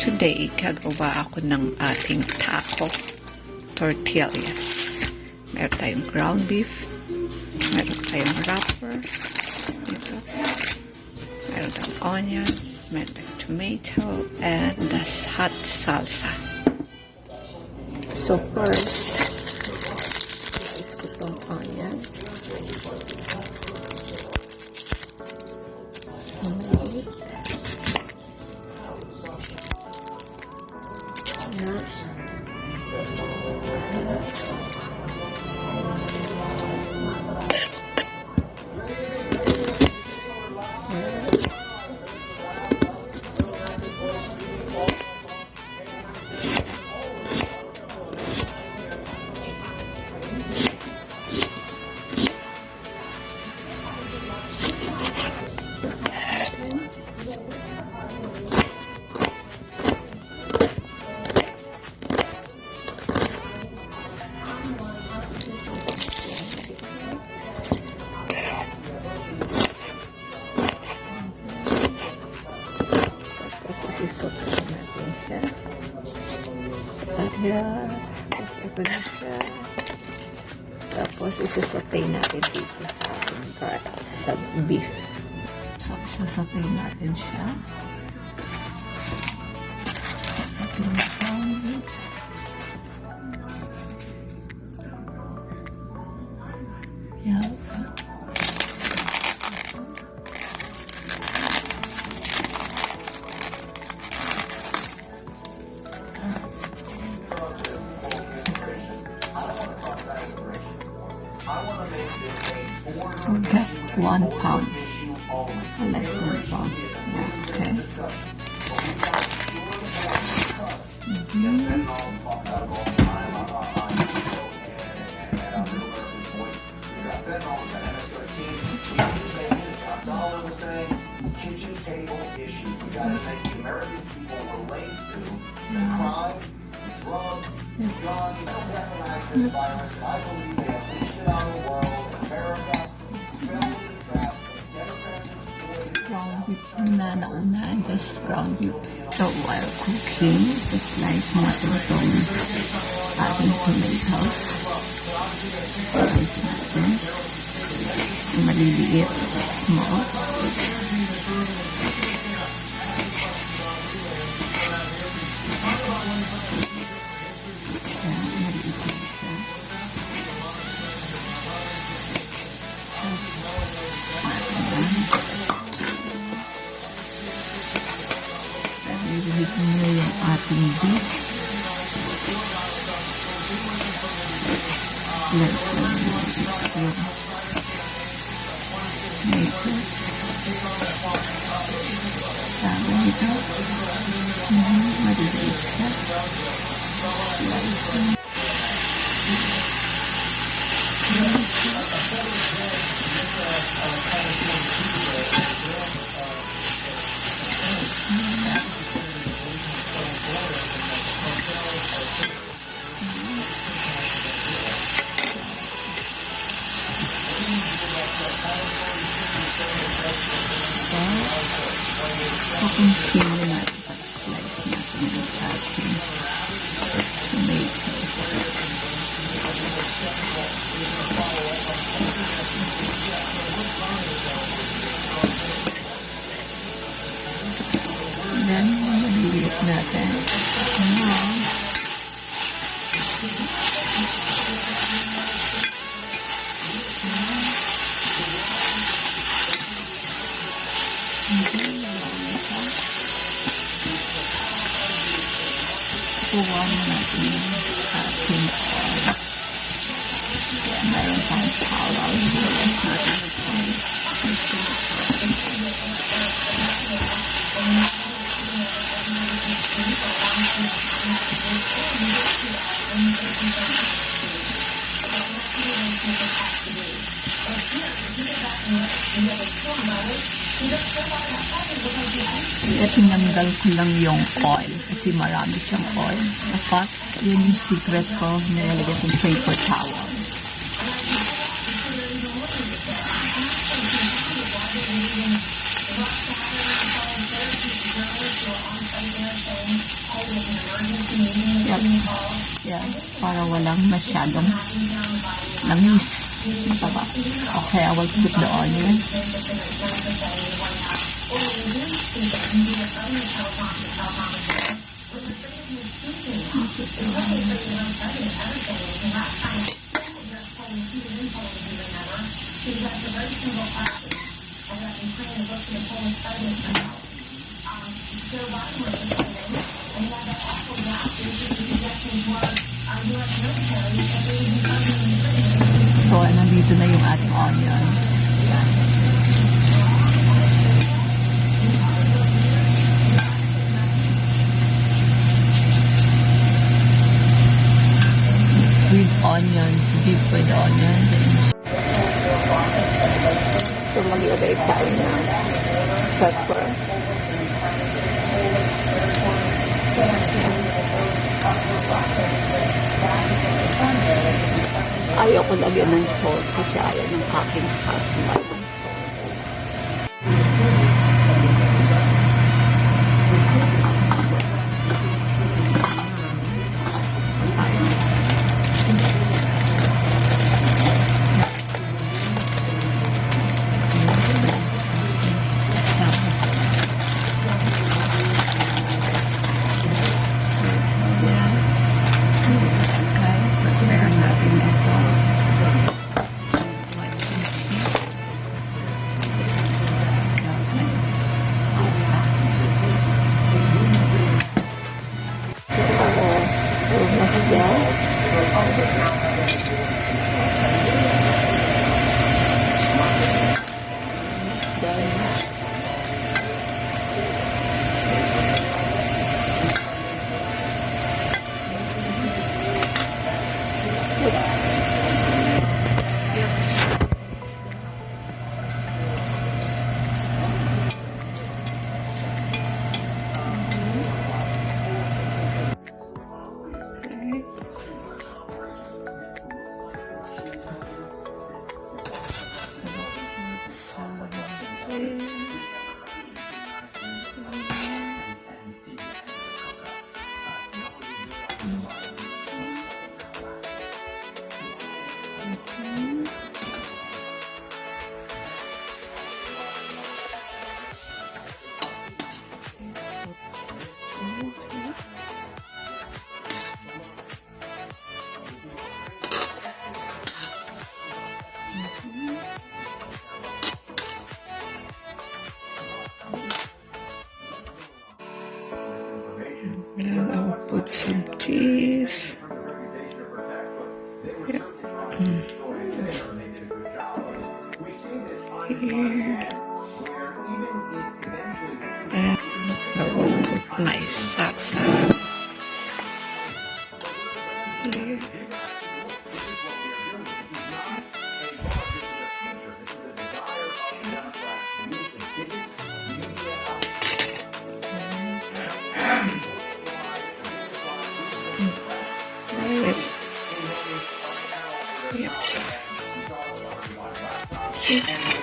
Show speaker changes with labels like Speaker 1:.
Speaker 1: Today, gagawa ako ng ating taco tortillas. Meron tayong ground beef, meron tayong wrapper, dito. Meron tayong onions, meron tayong tomato, and the hot salsa. So first, is itong onions. Tomato. Isisot natin siya. Ayan. Tapos ito na siya. Tapos isisotay natin dito sa beef. So, isisotay natin siya. Ayan. Okay, 1 pound. Less than 1 pound. Okay. Kitchen table issues. We gotta make the American people relate to the crime, drugs, guns. I don't recognize this virus. I believe they unleashed it on the world. America filled with traps. Ground beef na nauna. Just ground beef. So while cooking, slice natin itong ating tomatoes. Slice natin. Maliliit. Small. Ilihit nyo yung ating beef. Let's yung tomato. Tama ito. Maliliit siya. Slice. Continue natin pag-slice natin yung ating tomato. Then, maliliit natin. Kuha natin yung ating oil.
Speaker 2: Tinanggal ko lang yung oil kasi marami siyang oil. Tapos, yun yung secret ko. Nilalagay kong paper towel. Yan. Para walang masyadong langis. Okay, I will put the onion. So, nandito na yung ating onion. With onion, deep with onion. So, maglagay tayo ng pepper. Ayaw ko lagyan ng salt kasi ayaw ng aking husband. And I'll put some cheese. Yeah. Here. And I will put my salsa here. Yep. See?